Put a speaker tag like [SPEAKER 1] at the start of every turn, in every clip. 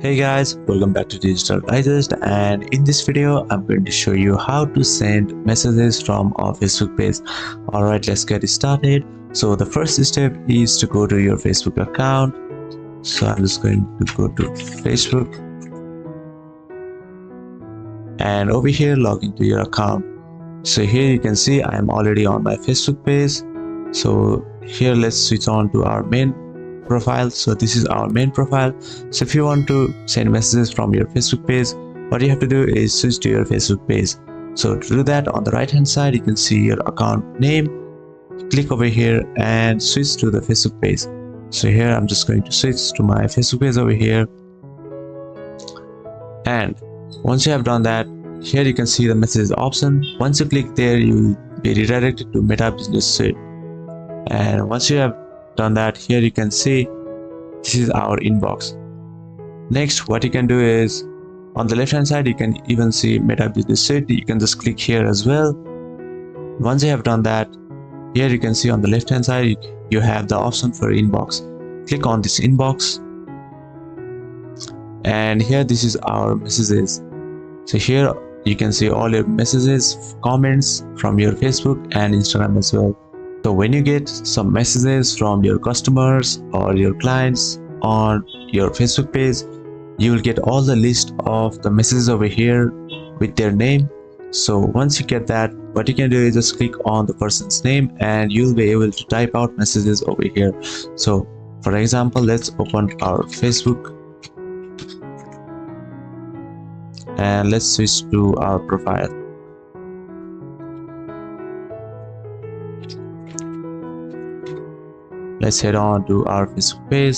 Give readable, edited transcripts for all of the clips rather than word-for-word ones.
[SPEAKER 1] Hey guys, welcome back to Digital Digest, and in this video I'm going to show you how to send messages from our Facebook page. Alright, let's get started. So the first step is to go to your Facebook account. So I'm just going to go to Facebook, and over here log into your account. So here you can see I am already on my Facebook page. So here let's switch on to our main profile. So this is our main profile. So if you want to send messages from your Facebook page, what you have to do is switch to your Facebook page. So to do that, on the right hand side you can see your account name. Click over here and switch to the Facebook page. So here I'm just going to switch to my Facebook page over here, and once you have done that, here you can see the messages option. Once you click there, you will be redirected to Meta Business Suite. And once you have done that, here you can see this is our inbox. Next, what you can do is on the left hand side you can even see Meta Business Suite. You can just click here as well. Once you have done that, here you can see on the left hand side you have the option for inbox. Click on this inbox, and here this is our messages. So here you can see all your messages, comments from your Facebook and Instagram as well. So when you get some messages from your customers or your clients on your Facebook page, you will get all the list of the messages over here with their name. So once you get that, what you can do is just click on the person's name and you'll be able to type out messages over here. So for example, let's open our Facebook and let's switch to our profile. Let's head on to our Facebook page.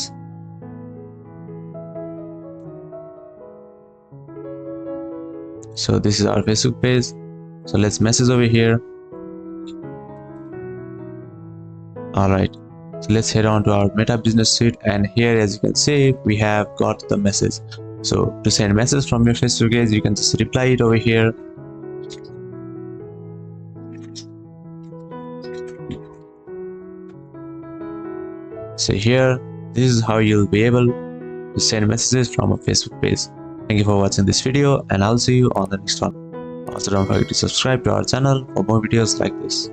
[SPEAKER 1] So this is our Facebook page. So let's message over here. Alright, so let's head on to our Meta Business Suite, and here as you can see we have got the message. So to send a message from your Facebook page, you can just reply it over here. So here, this is how you'll be able to send messages from a Facebook page. Thank you for watching this video, and I'll see you on the next one. Also, don't forget to subscribe to our channel for more videos like this.